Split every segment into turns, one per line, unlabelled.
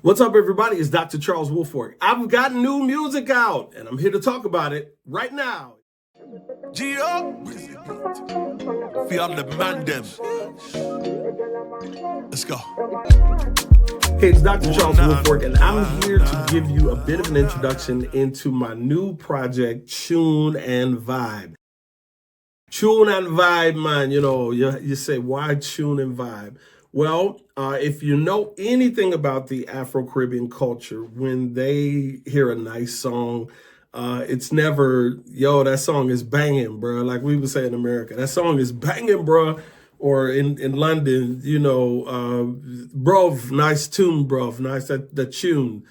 What's up, everybody? It's Dr. Charles Woolfork. I've got new music out, and I'm here to talk about it right now.
Gio, feel the man them. Let's go.
Hey, it's Dr. Charles Woolfork, and I'm here to give you a bit of an introduction into my new project, Chune Vybe. Chune Vybe, man, you say, why Chune Vybe? Well, if you know anything about the Afro-Caribbean culture, when they hear a nice song, it's never, that song is banging, bro. Like we would say in America, that song is banging, bro. Or in London, bruv, nice tune, bruv, nice the tune.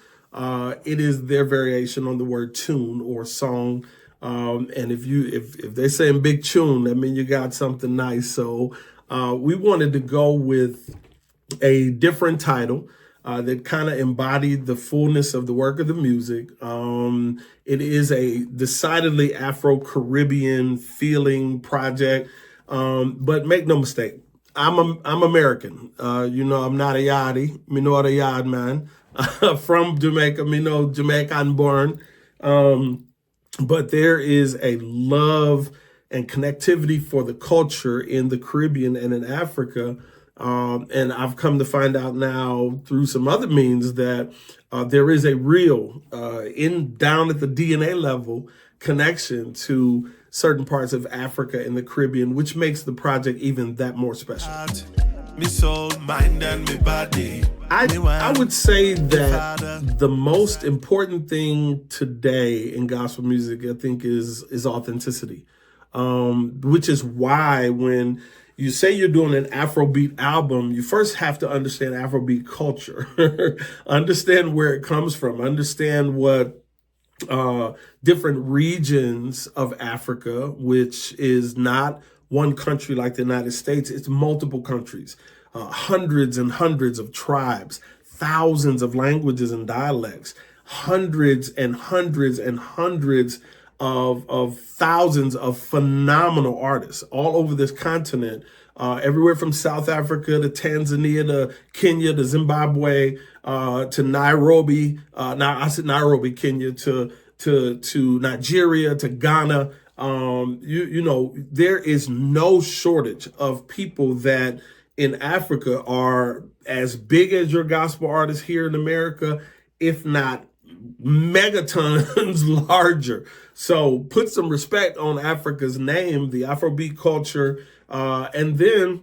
It is their variation on the word tune or song. And if they're saying big tune, that means you got something nice. So we wanted to go with a different title that kind of embodied the fullness of the work of the music. It is a decidedly Afro-Caribbean feeling project. But make no mistake, I'm American. I'm not a yardie. Me know a yard man. From Jamaica, Jamaican born. But there is a love and connectivity for the culture in the Caribbean and in Africa. And I've come to find out now through some other means that there is a real, down at the DNA level, connection to certain parts of Africa and the Caribbean, which makes the project even that more special.
Me soul, mind, and me body.
I would say that the most important thing today in gospel music, I think, is authenticity, which is why when you say you're doing an Afrobeat album, you first have to understand Afrobeat culture, understand where it comes from, understand what different regions of Africa, which is not one country like the United States, it's multiple countries, hundreds and hundreds of tribes, thousands of languages and dialects, hundreds and hundreds and hundreds of thousands of phenomenal artists all over this continent, everywhere from South Africa to Tanzania to Kenya to Zimbabwe to Nairobi. Now I said Nairobi, Kenya to Nigeria to Ghana. There is no shortage of people that in Africa are as big as your gospel artists here in America, if not megatons larger. So put some respect on Africa's name, the Afrobeat culture, and then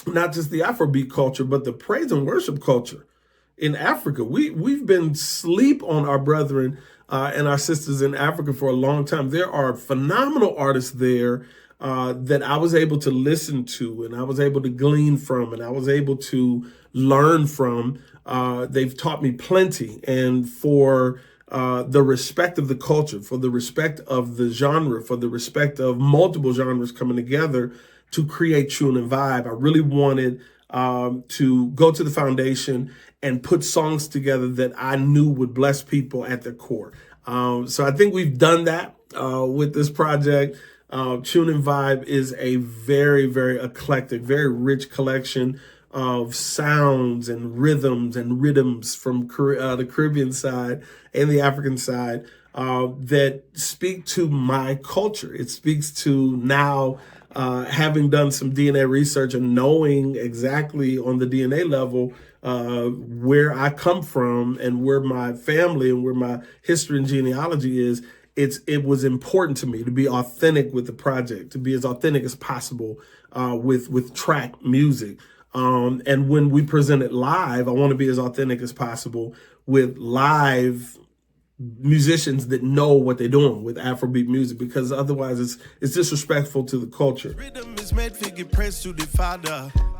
not just the Afrobeat culture, but the praise and worship culture in Africa. We've been sleep on our brethren and our sisters in Africa for a long time. There are phenomenal artists there that I was able to listen to, and I was able to glean from, and I was able to learn from. They've taught me plenty, and for the respect of the culture, for the respect of the genre, for the respect of multiple genres coming together to create Chune Vybe, I really wanted to go to the foundation and put songs together that I knew would bless people at their core. So I think we've done that with this project. Chune Vybe is a very, very eclectic, very rich collection of sounds and rhythms from the Caribbean side and the African side that speak to my culture. It speaks to now having done some DNA research and knowing exactly on the DNA level where I come from and where my family and where my history and genealogy is. It was important to me to be authentic with the project, to be as authentic as possible with track music. And when we present it live, I want to be as authentic as possible with live musicians that know what they're doing with Afrobeat music, because otherwise it's disrespectful to the culture.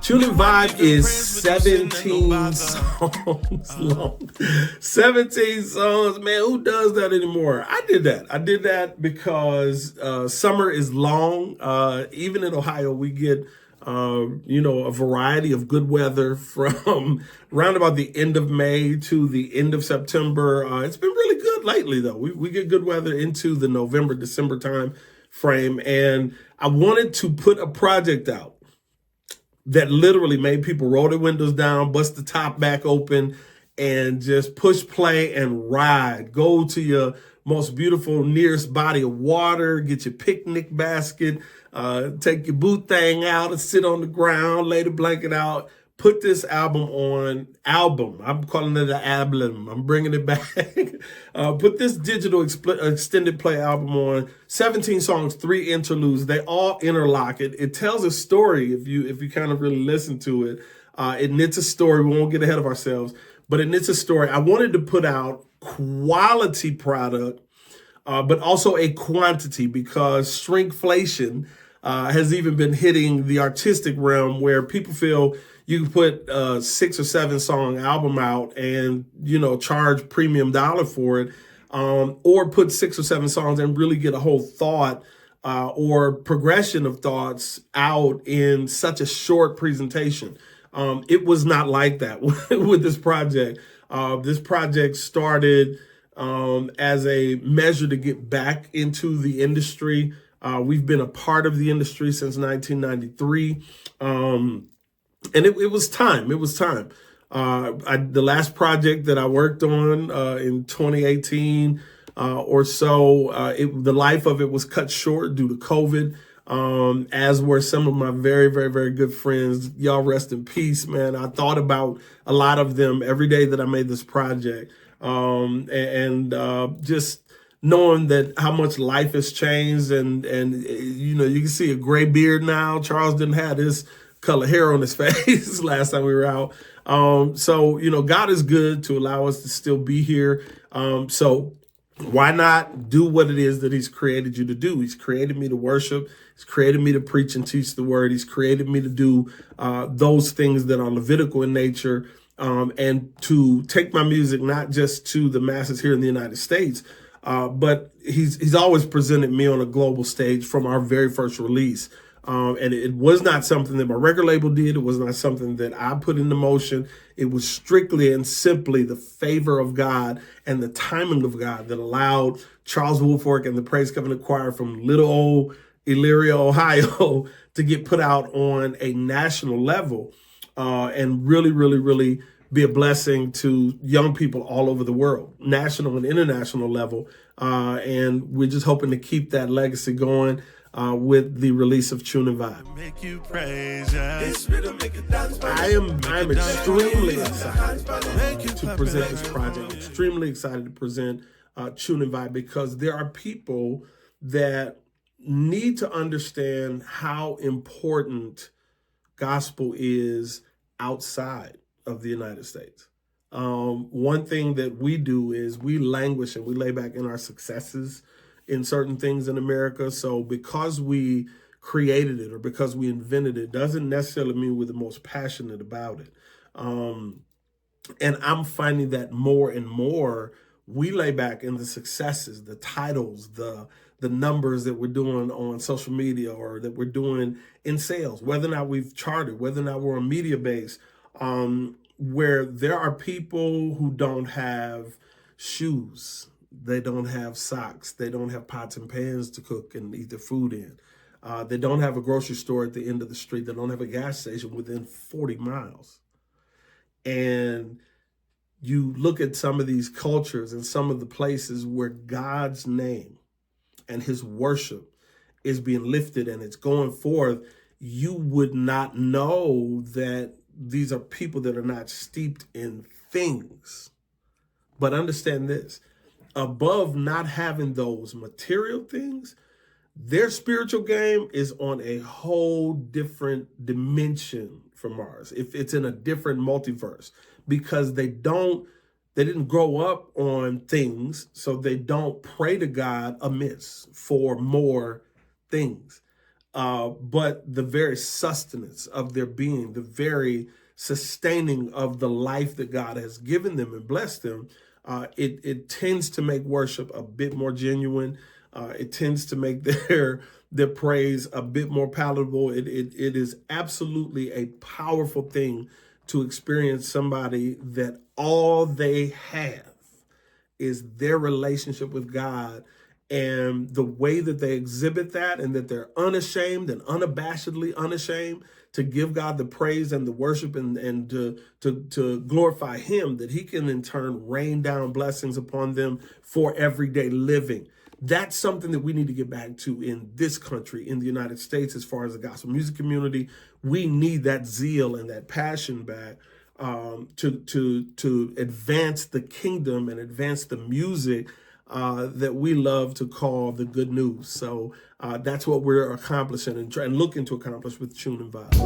Chune Vybe is 17 songs long. 17 songs, man, who does that anymore? I did that because summer is long. Even in Ohio, we get a variety of good weather from around about the end of May to the end of September. It's been really good lately, though. We get good weather into the November, December time frame. And I wanted to put a project out that literally made people roll their windows down, bust the top back open, and just push play and ride. Go to your most beautiful nearest body of water, get your picnic basket, take your boot thing out and sit on the ground, lay the blanket out, put this album on. I'm calling it an album. I'm bringing it back. Put this digital extended play album on. 17 songs, 3 interludes. They all interlock. It tells a story if you kind of really listen to it. It knits a story. We won't get ahead of ourselves, but it knits a story. I wanted to put out quality product, but also a quantity, because shrinkflation has even been hitting the artistic realm, where people feel you can put a 6 or 7 song album out and, charge premium dollar for it, or put 6 or 7 songs and really get a whole thought or progression of thoughts out in such a short presentation. It was not like that with this project. This project started as a measure to get back into the industry. We've been a part of the industry since 1993. And it was time. It was time. The last project that I worked on in 2018 or so, the life of it was cut short due to COVID, as were some of my very, very, very good friends. Y'all rest in peace, man. I thought about a lot of them every day that I made this project. Just knowing that how much life has changed, and you can see a gray beard now. Charles didn't have this color hair on his face last time we were out. So God is good to allow us to still be here. So why not do what it is that he's created you to do? He's created me to worship. He's created me to preach and teach the word. He's created me to do those things that are Levitical in nature, and to take my music not just to the masses here in the United States, but he's always presented me on a global stage from our very first release. And it was not something that my record label did. It was not something that I put into motion. It was strictly and simply the favor of God and the timing of God that allowed Charles Woolfork and the Praise Covenant Choir from little old Elyria, Ohio, to get put out on a national level, and really, really, really be a blessing to young people all over the world, national and international level. And we're just hoping to keep that legacy going with the release of Chune Vybe.
Make you praise, yeah.
I'm extremely excited to present this project. Extremely excited to present Chune Vybe, because there are people that need to understand how important gospel is outside of the United States. One thing that we do is we languish and we lay back in our successes in certain things in America. So because we created it or because we invented it doesn't necessarily mean we're the most passionate about it. And I'm finding that more and more we lay back in the successes, the titles, the numbers that we're doing on social media or that we're doing in sales, whether or not we've charted, whether or not we're on media base, where there are people who don't have shoes. They don't have socks. They don't have pots and pans to cook and eat their food in. They don't have a grocery store at the end of the street. They don't have a gas station within 40 miles. And you look at some of these cultures and some of the places where God's name and his worship is being lifted and it's going forth, you would not know that these are people that are not steeped in things. But understand this. Above not having those material things, their spiritual game is on a whole different dimension from ours. If it's in a different multiverse, because they didn't grow up on things, so they don't pray to God amiss for more things. But the very sustenance of their being, the very sustaining of the life that God has given them and blessed them, it tends to make worship a bit more genuine. It tends to make their praise a bit more palatable. It is absolutely a powerful thing to experience somebody that all they have is their relationship with God, And the way that they exhibit that, and that they're unashamed and unabashedly unashamed to give God the praise and the worship, and to glorify him, that he can in turn rain down blessings upon them for everyday living. That's something that we need to get back to in this country, in the United States, as far as the gospel music community. We need that zeal and that passion back, to advance the kingdom and advance the music that we love to call the good news. So that's what we're accomplishing and looking to accomplish with Chune Vybe.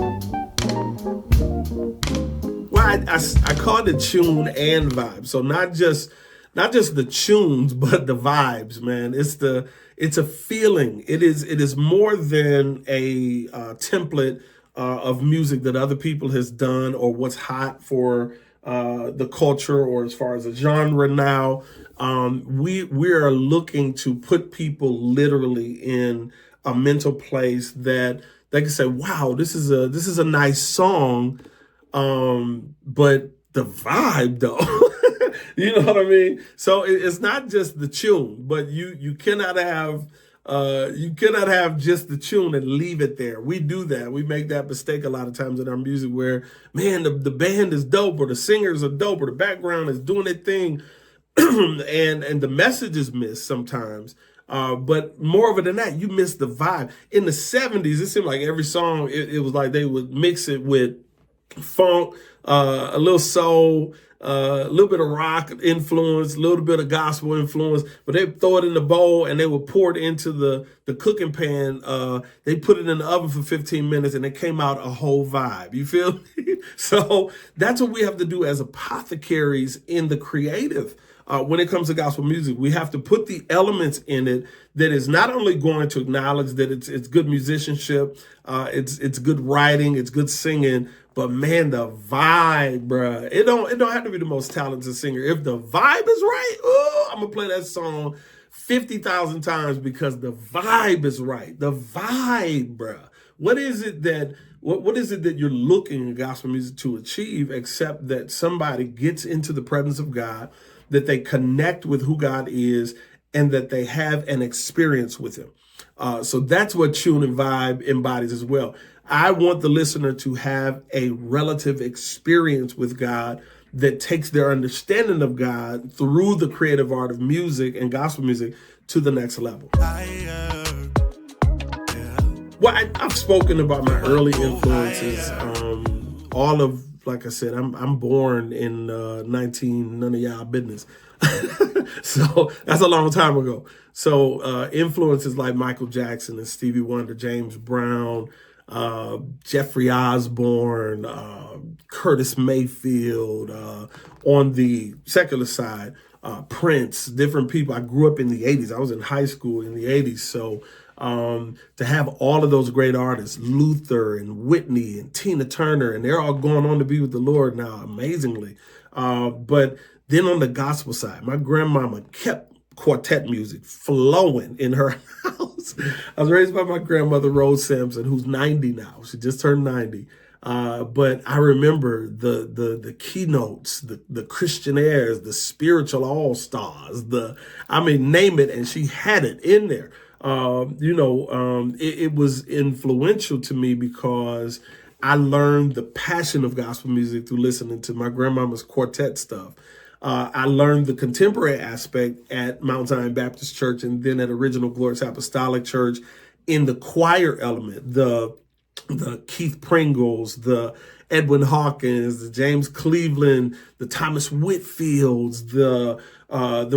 Well, I called it Chune and Vibe. So not just the tunes, but the vibes, man. It's a feeling. It is more than a template of music that other people has done, or what's hot for the culture, or as far as a genre now. We are looking to put people literally in a mental place that they can say, wow, this is a nice song, but the vibe though. You know what I mean? So it's not just the tune, but you cannot have just the tune and leave it there. We do that. We make that mistake a lot of times in our music, where, man, the band is dope, or the singers are dope, or the background is doing their thing, and the message is missed sometimes. But moreover than that, you miss the vibe. In the 70s, it seemed like every song, it was like they would mix it with funk, a little soul, a little bit of rock influence, a little bit of gospel influence, but they throw it in the bowl and they would pour it into the cooking pan. They put it in the oven for 15 minutes and it came out a whole vibe. You feel me? So that's what we have to do as apothecaries in the creative. When it comes to gospel music, we have to put the elements in it that is not only going to acknowledge that it's good musicianship, it's good writing, it's good singing, but man, the vibe, bruh. It don't have to be the most talented singer. If the vibe is right, oh, I'm gonna play that song 50,000 times because the vibe is right. The vibe, bruh. What is it that you're looking in gospel music to achieve, except that somebody gets into the presence of God, that they connect with who God is, and that they have an experience with him. So that's what Chune and Vibe embodies as well. I want the listener to have a relative experience with God that takes their understanding of God through the creative art of music and gospel music to the next level. Well, I've spoken about my early influences. All of, like I said, I'm born in 19, none of y'all business. So that's a long time ago. So influences like Michael Jackson and Stevie Wonder, James Brown, Jeffrey Osborne, Curtis Mayfield, on the secular side, Prince, different people. I grew up in the 80s. I was in high school in the 80s. So to have all of those great artists, Luther and Whitney and Tina Turner, and they're all going on to be with the Lord now, amazingly. But then on the gospel side, my grandmama kept quartet music flowing in her house. I was raised by my grandmother, Rose Sampson, who's 90 now. She just turned 90. But I remember the keynotes, the Christian airs, the spiritual all-stars, name it, and she had it in there. It was influential to me because I learned the passion of gospel music through listening to my grandmama's quartet stuff. I learned the contemporary aspect at Mount Zion Baptist Church, and then at Original Glorious Apostolic Church in the choir element, the Keith Pringles, the Edwin Hawkins, the James Cleveland, the Thomas Whitfields, the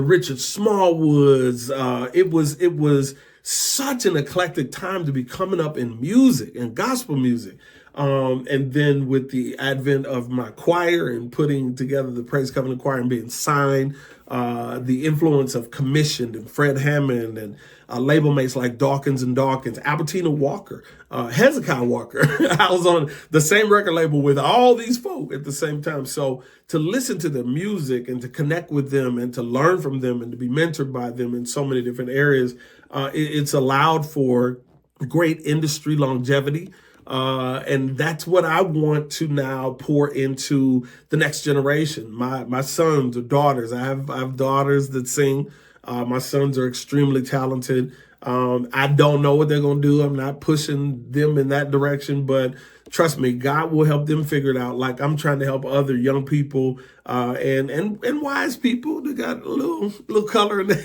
Richard Smallwoods. It was such an eclectic time to be coming up in music and gospel music. And then with the advent of my choir and putting together the Praise Covenant Choir and being signed, the influence of Commissioned and Fred Hammond and label mates like Dawkins and Dawkins, Albertina Walker, Hezekiah Walker. I was on the same record label with all these folk at the same time. So to listen to their music and to connect with them and to learn from them and to be mentored by them in so many different areas, it's allowed for great industry longevity. And that's what I want to now pour into the next generation. My sons or daughters. I have daughters that sing. My sons are extremely talented. I don't know what they're going to do. I'm not pushing them in that direction, but trust me, God will help them figure it out. Like I'm trying to help other young people and wise people that got a little color in their,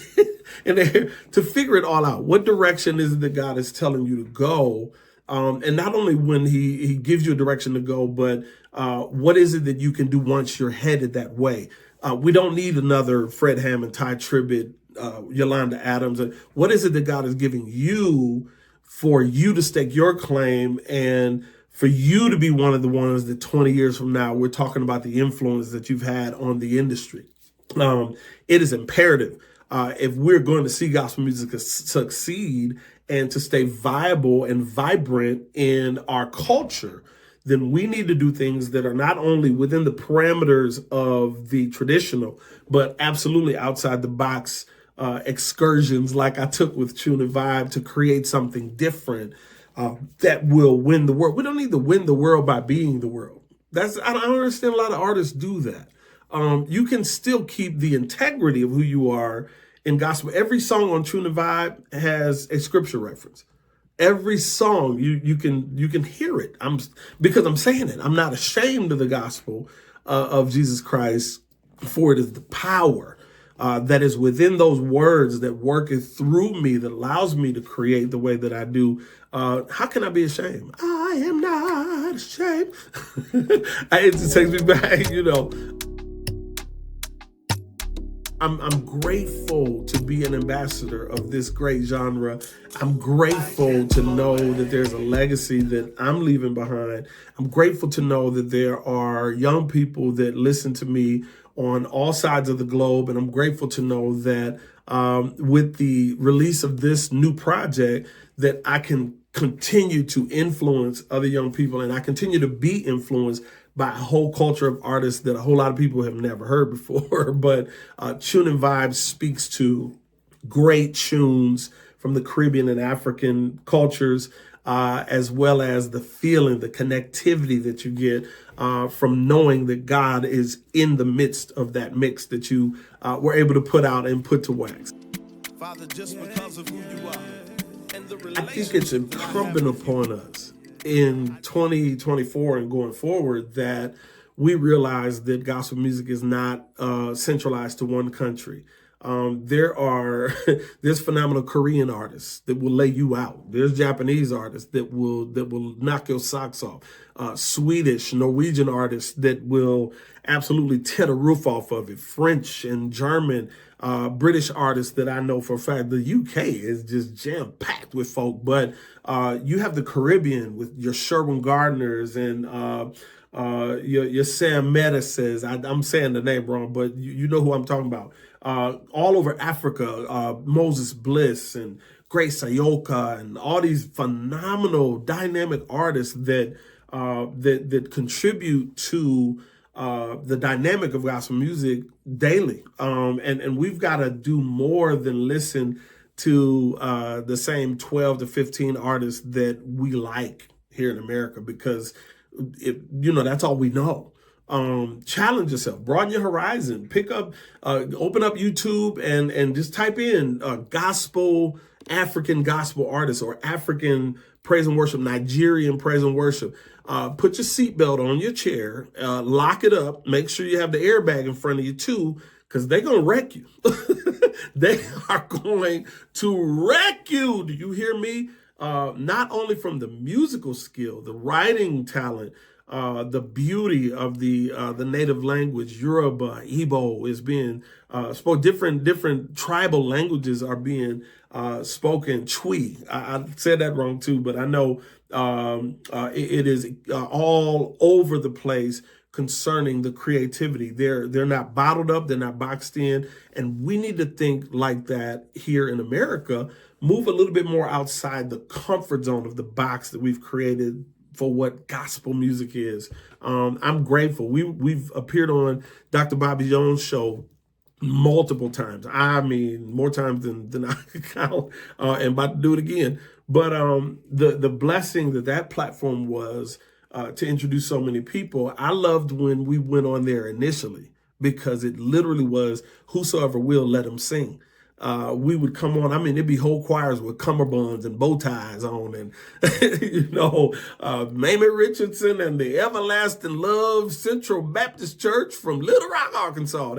in their hair to figure it all out. What direction is it that God is telling you to go? And not only when he gives you a direction to go, but what is it that you can do once you're headed that way? We don't need another Fred Hammond, Ty Tribbett, Yolanda Adams. What is it that God is giving you for you to stake your claim and for you to be one of the ones that 20 years from now, we're talking about the influence that you've had on the industry. It is imperative if we're going to see gospel music succeed and to stay viable and vibrant in our culture, then we need to do things that are not only within the parameters of the traditional, but absolutely outside the box excursions like I took with Chune Vybe to create something different that will win the world. We don't need to win the world by being the world. I don't understand a lot of artists do that. You can still keep the integrity of who you are in gospel. Every song on Chune Vybe has a scripture reference. Every song you can hear it. Because I'm saying it. I'm not ashamed of the gospel of Jesus Christ, for it is the power that is within those words that worketh through me, that allows me to create the way that I do. How can I be ashamed? I am not ashamed. It just takes me back, I'm grateful to be an ambassador of this great genre. I'm grateful to know that there's a legacy that I'm leaving behind. I'm grateful to know that there are young people that listen to me on all sides of the globe. And I'm grateful to know that with the release of this new project, that I can continue to influence other young people, and I continue to be influenced by a whole culture of artists that a whole lot of people have never heard before. But Chune Vybe speaks to great tunes from the Caribbean and African cultures, as well as the feeling, the connectivity that you get from knowing that God is in the midst of that mix that you were able to put out and put to wax.
Father, just because of who you are.
I think it's incumbent upon us in 2024 and going forward that we realize that gospel music is not centralized to one country. There's phenomenal Korean artists that will lay you out. There's Japanese artists that will knock your socks off. Swedish, Norwegian artists that will absolutely tear the roof off of it. French and German, British artists that I know for a fact. The UK is just jam-packed with folk, but you have the Caribbean with your Sherwin Gardners and your Sam Medices. I'm saying the name wrong, but you know who I'm talking about. All over Africa, Moses Bliss and Grace Ayoka and all these phenomenal dynamic artists that contribute to the dynamic of gospel music daily. And we've got to do more than listen to the same 12 to 15 artists that we like here in America, because that's all we know. Challenge yourself, broaden your horizon, open up YouTube and just type in African gospel artists or African praise and worship, Nigerian praise and worship. Put your seatbelt on your chair, lock it up, make sure you have the airbag in front of you too, because they're going to wreck you. They are going to wreck you. Do you hear me? Not only from the musical skill, the writing talent, the beauty of the native language. Yoruba, Igbo is being spoken. Different tribal languages are being spoken. Twi, I said that wrong too, but I know it is all over the place concerning the creativity. They're not bottled up, they're not boxed in, and we need to think like that here in America. Move a little bit more outside the comfort zone of the box that we've created for what gospel music is. I'm grateful. We've appeared on Dr. Bobby Jones' show multiple times. I mean, more times than I could count, and about to do it again. But the blessing that platform was to introduce so many people. I loved when we went on there initially, because it literally was whosoever will, let them sing. we would come on. I mean, there'd be whole choirs with cummerbunds and bow ties on, and Mamie Richardson and the Everlasting Love Central Baptist Church from Little Rock, Arkansas.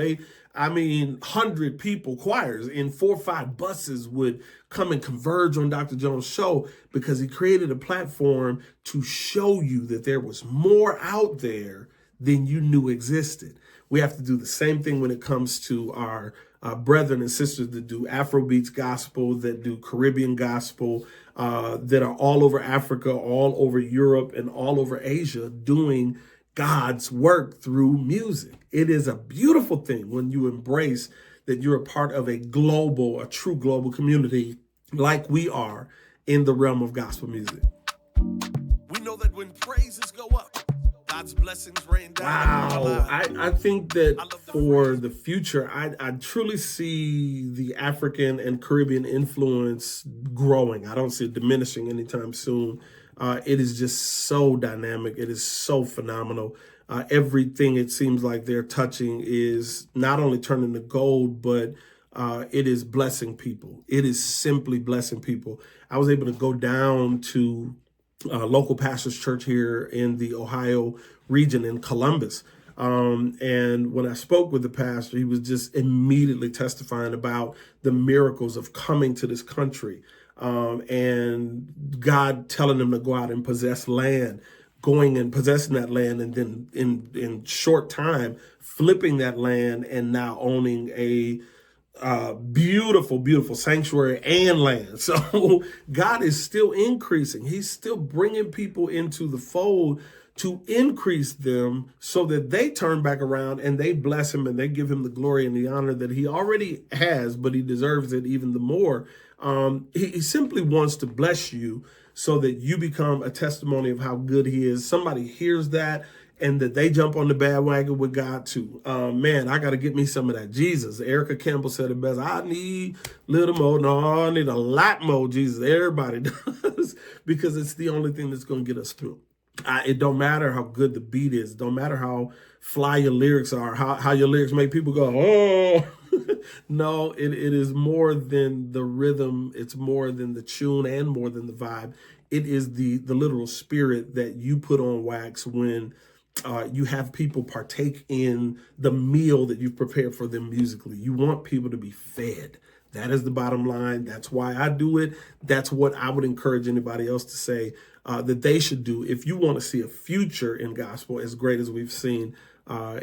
100 people, choirs in 4 or 5 buses would come and converge on Dr. Jones' show because he created a platform to show you that there was more out there than you knew existed. We have to do the same thing when it comes to our brethren and sisters that do Afrobeats gospel, that do Caribbean gospel, that are all over Africa, all over Europe, and all over Asia doing God's work through music. It is a beautiful thing when you embrace that you're a part of a true global community like we are in the realm of gospel music.
We know that when praises go up, God's blessings rain down.
Wow. I think that for the future, I truly see the African and Caribbean influence growing. I don't see it diminishing anytime soon. It is just so dynamic. It is so phenomenal. Everything it seems like they're touching is not only turning to gold, but it is blessing people. It is simply blessing people. I was able to go down to local pastor's church here in the Ohio region in Columbus. And when I spoke with the pastor, he was just immediately testifying about the miracles of coming to this country and God telling them to go out and possess land, going and possessing that land, and then in short time, flipping that land and now owning a beautiful, beautiful sanctuary and land. So God is still increasing. He's still bringing people into the fold to increase them so that they turn back around and they bless him and they give him the glory and the honor that he already has, but he deserves it even the more. He simply wants to bless you so that you become a testimony of how good he is. Somebody hears that and that they jump on the bandwagon with God too. Man, I got to get me some of that Jesus. Erica Campbell said it best. I need a little more. No, I need a lot more Jesus. Everybody does, because it's the only thing that's going to get us through. It don't matter how good the beat is. Don't matter how fly your lyrics are, how your lyrics make people go, oh. No, it is more than the rhythm. It's more than the tune and more than the vibe. It is the literal spirit that you put on wax when you have people partake in the meal that you've prepared for them musically. You want people to be fed. That is the bottom line. That's why I do it. That's what I would encourage anybody else to say that they should do if you want to see a future in gospel as great as we've seen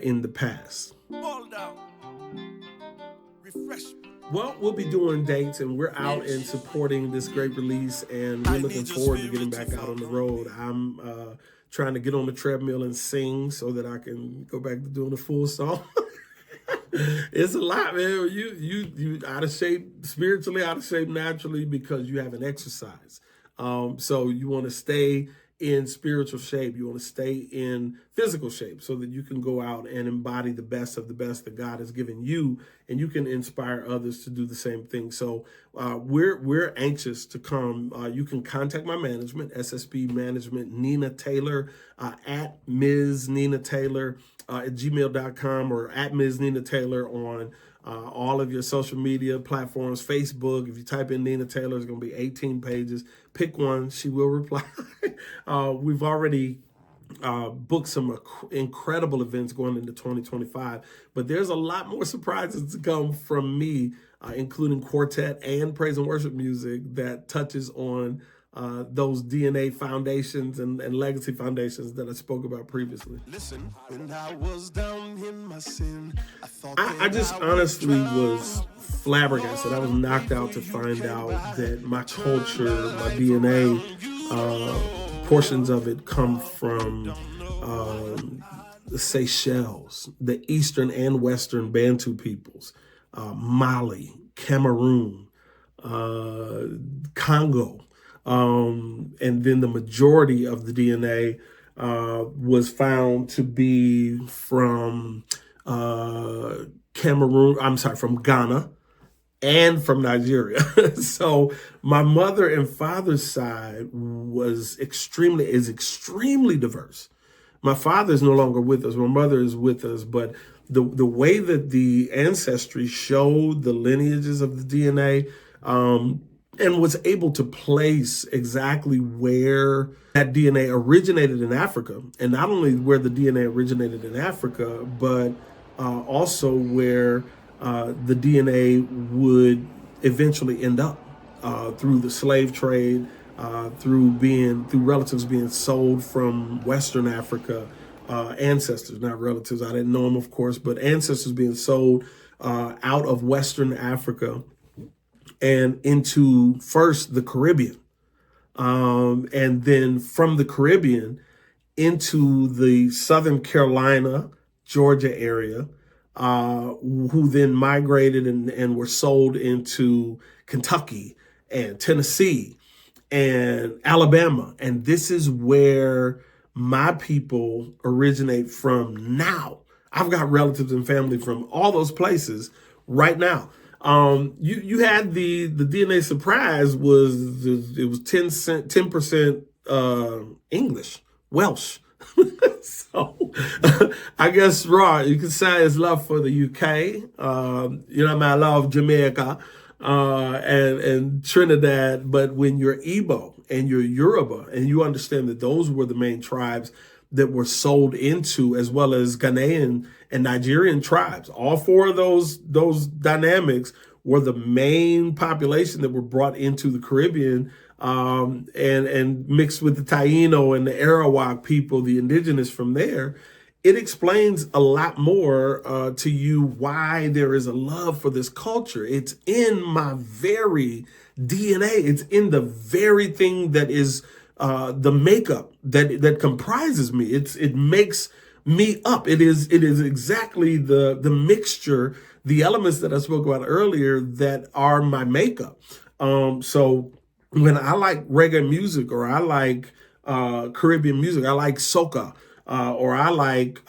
in the past.
Fall down. Refresh.
Well, we'll be doing dates, and we're out and supporting this great release, and we're looking forward to getting back out on the road. I'm trying to get on the treadmill and sing so that I can go back to doing a full song. It's a lot, man. You out of shape spiritually, out of shape naturally, because you haven't exercised. So you want to stay in spiritual shape. You want to stay in physical shape so that you can go out and embody the best of the best that God has given you, and you can inspire others to do the same thing. So we're anxious to come. You can contact my management, SSB Management, Nina Taylor, at Ms. Nina Taylor at gmail.com, or at Ms. Nina Taylor on all of your social media platforms. Facebook, if you type in Nina Taylor, it's going to be 18 pages. Pick one. She will reply. We've already booked some incredible events going into 2025, but there's a lot more surprises to come from me, including quartet and praise and worship music that touches on those DNA foundations and legacy foundations that I spoke about previously.
Listen, when I was down in my sin,
I just honestly was flabbergasted. I was knocked out to find out that my culture, my DNA, portions of it come from the Seychelles, the Eastern and Western Bantu peoples, Mali, Cameroon, Congo. And then the majority of the DNA was found to be from from Ghana and from Nigeria. So my mother and father's side is extremely diverse. My father is no longer with us. My mother is with us. But the way that the ancestry showed the lineages of the DNA, and was able to place exactly where that DNA originated in Africa. And not only where the DNA originated in Africa, but also where the DNA would eventually end up through the slave trade, through relatives being sold from Western Africa, ancestors, not relatives. I didn't know them, of course, but ancestors being sold out of Western Africa and into first the Caribbean, and then from the Caribbean into the Southern Carolina, Georgia area, who then migrated and were sold into Kentucky and Tennessee and Alabama. And this is where my people originate from now. I've got relatives and family from all those places right now. You had the DNA surprise was it was 10% English, Welsh. So I guess you could say it's love for the UK. I love Jamaica and Trinidad. But when you're Igbo and you're Yoruba, and you understand that those were the main tribes that were sold into, as well as Ghanaian and Nigerian tribes. All four of those dynamics were the main population that were brought into the Caribbean, and mixed with the Taino and the Arawak people, the indigenous from there. It explains a lot more to you why there is a love for this culture. It's in my very DNA. It's in the very thing that is the makeup that comprises me. It makes me up. It is exactly the mixture, the elements that I spoke about earlier that are my makeup. So when I like reggae music, or I like Caribbean music, I like soca, or I like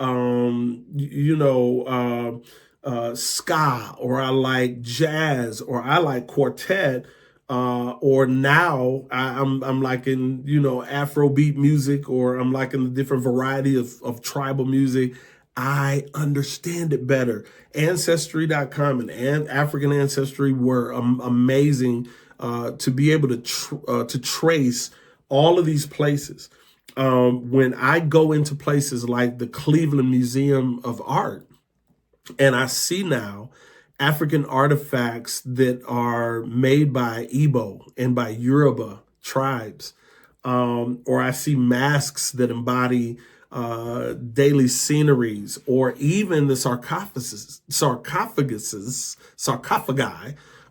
ska, or I like jazz, or I like quartet. Or now I'm liking, Afrobeat music, or I'm liking the different variety of tribal music. I understand it better. Ancestry.com and African Ancestry were amazing to be able to trace all of these places. When I go into places like the Cleveland Museum of Art, and I see now African artifacts that are made by Igbo and by Yoruba tribes, or I see masks that embody daily sceneries, or even the sarcophagi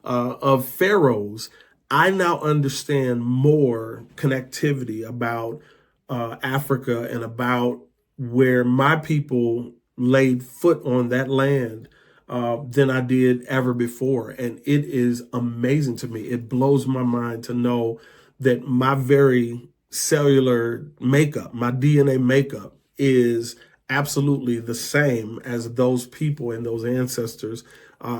of pharaohs, I now understand more connectivity about Africa and about where my people laid foot on that land than I did ever before. And it is amazing to me. It blows my mind to know that my very cellular makeup, my DNA makeup, is absolutely the same as those people and those ancestors.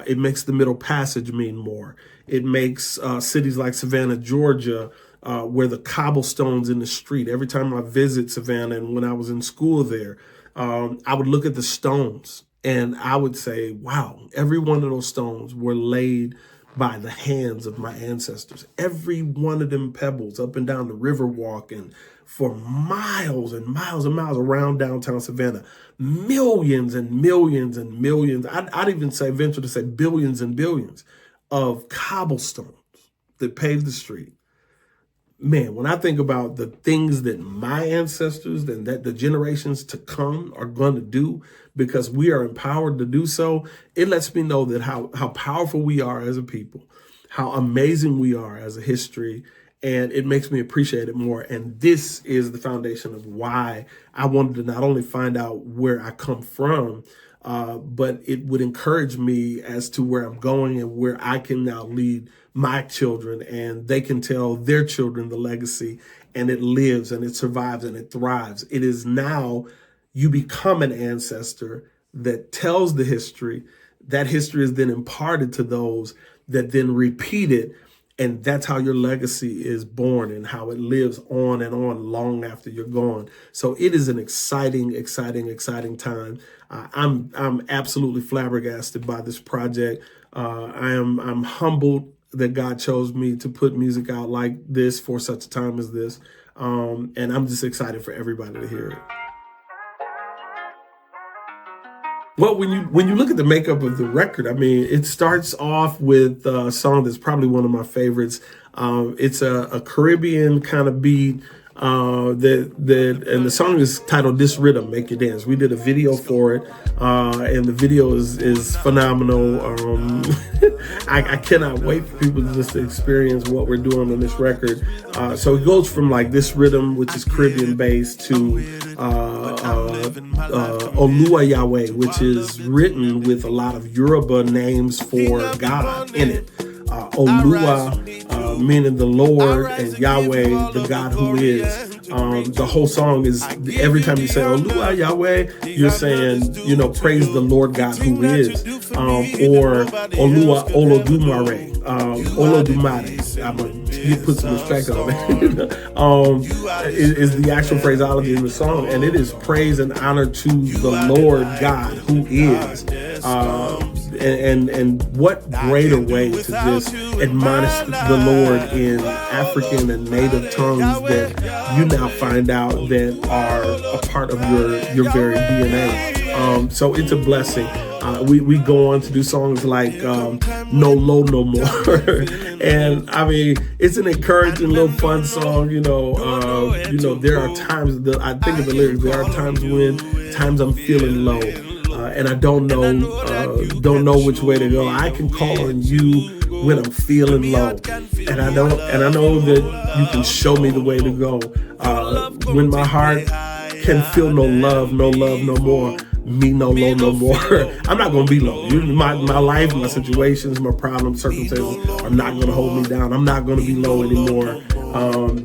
It makes the Middle Passage mean more. It makes cities like Savannah, Georgia, where the cobblestones in the street, every time I visit Savannah, and when I was in school there, I would look at the stones and I would say, wow, every one of those stones were laid by the hands of my ancestors. Every one of them pebbles up and down the river walk and for miles and miles and miles around downtown Savannah, millions and millions and millions. I'd even venture to say billions and billions of cobblestones that paved the street. Man, when I think about the things that my ancestors and that the generations to come are going to do because we are empowered to do so, it lets me know that how powerful we are as a people, how amazing we are as a history, and it makes me appreciate it more. And this is the foundation of why I wanted to not only find out where I come from, but it would encourage me as to where I'm going and where I can now lead my children, and they can tell their children the legacy, and it lives and it survives and it thrives. It is now you become an ancestor that tells the history. That history is then imparted to those that then repeat it And that's how your legacy is born and how it lives on and on long after you're gone. So it is an exciting, exciting, exciting time. I'm absolutely flabbergasted by this project. I'm humbled that God chose me to put music out like this for such a time as this. And I'm just excited for everybody to hear it. Well, when you look at the makeup of the record, I mean, it starts off with a song that's probably one of my favorites. It's a Caribbean kind of beat. And the song is titled "This Rhythm Make You Dance." We did a video for it, and the video is phenomenal. I cannot wait for people to just experience what we're doing on this record. So it goes from like this rhythm, which is Caribbean based, to Olua Yahweh, which is written with a lot of Yoruba names for God in it. Olua, meaning the Lord, and Yahweh, the God who is. The whole song is, every time you say Olua Yahweh, you're saying, praise the Lord God who is. Or Olua Olodumare, Olodumare. I'm going to put some respect on it. Is the actual phraseology in the song, and it is praise and honor to the Lord God who is. And what greater way to just admonish the Lord in African and native tongues that you now find out that are a part of your very DNA. So it's a blessing. We go on to do songs like No Low No More. And I mean, it's an encouraging little fun song. There are times that I think of the lyrics. There are times I'm feeling low. And I don't know which way to go. I can call on you when I'm feeling low, and I know that you can show me the way to go. When my heart can feel no love no more, me no low no more. I'm not gonna be low. My life, my situations, my problems, circumstances are not gonna hold me down. I'm not gonna be low anymore,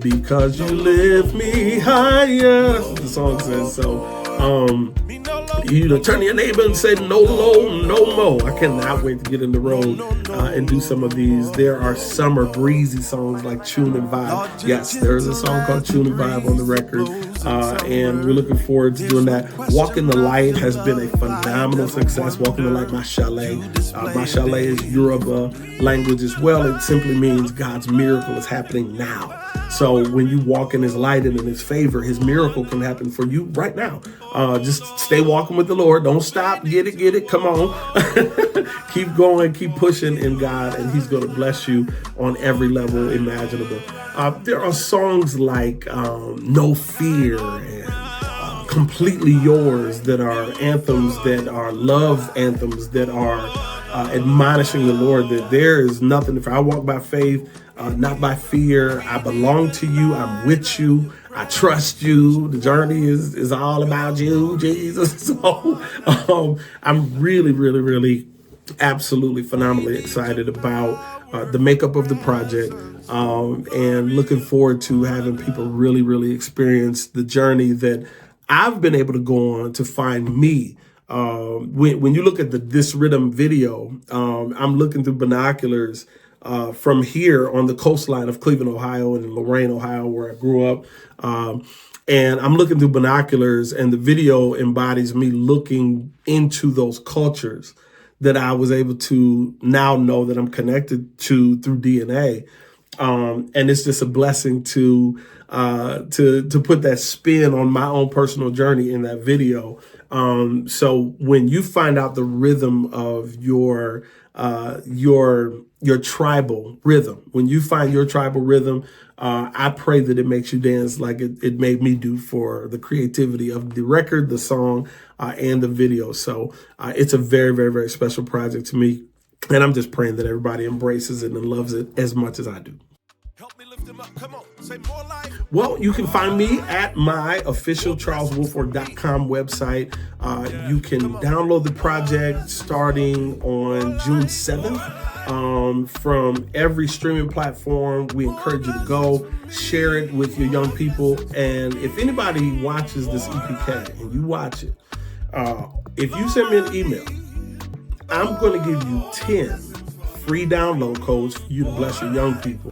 because you lift me higher. The song says so. Turn to your neighbor and say no low, no more. I cannot wait to get in the road and do some of these. There are summer breezy songs like Chune Vybe. Yes, there is a song called Chune Vybe on the record, and we're looking forward to doing that. Walk in the Light has been a phenomenal success. Walk in the Light, Mashallah. Mashallah is Yoruba language as well. It simply means God's miracle is happening now. So when you walk in his light and in his favor, his miracle can happen for you right now. Just stay walking with the Lord. Don't stop. Get it. Come on. Keep going. Keep pushing in God, and he's going to bless you on every level imaginable. There are songs like No Fear and Completely Yours that are anthems, that are love anthems, that are admonishing the Lord that there is nothing. If I walk by faith, not by fear, I belong to you. I'm with you. I trust you. The journey is all about you, Jesus. So I'm really, really, really absolutely phenomenally excited about the makeup of the project, and looking forward to having people really, really experience the journey that I've been able to go on to find me. When you look at This Rhythm video, I'm looking through binoculars from here on the coastline of Cleveland, Ohio, and Lorain, Ohio, where I grew up. And I'm looking through binoculars, and the video embodies me looking into those cultures that I was able to now know that I'm connected to through DNA. And it's just a blessing to put that spin on my own personal journey in that video. So when you find out the rhythm of your tribal rhythm, when you find your tribal rhythm, I pray that it makes you dance like it made me do for the creativity of the record, the song, and the video. So it's a very, very, very special project to me. And I'm just praying that everybody embraces it and loves it as much as I do.
Help me lift him up. Come on. Say more life.
Well, you can find me at my official CharlesWoolfork.com website. You can download the project starting on June 7th. From every streaming platform. We encourage you to go share it with your young people. And if anybody watches this EPK and you watch it, if you send me an email, I'm going to give you 10 free download codes for you to bless your young people.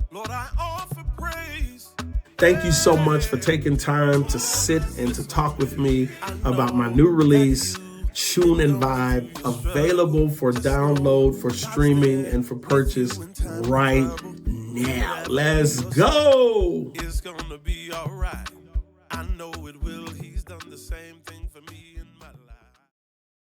Lord, I offer praise.
Thank you so much for taking time to sit and to talk with me about my new release, Chune Vybe, available for download, for streaming, and for purchase right now. Let's go.
It's gonna be all right. I know it will. He's done the same thing.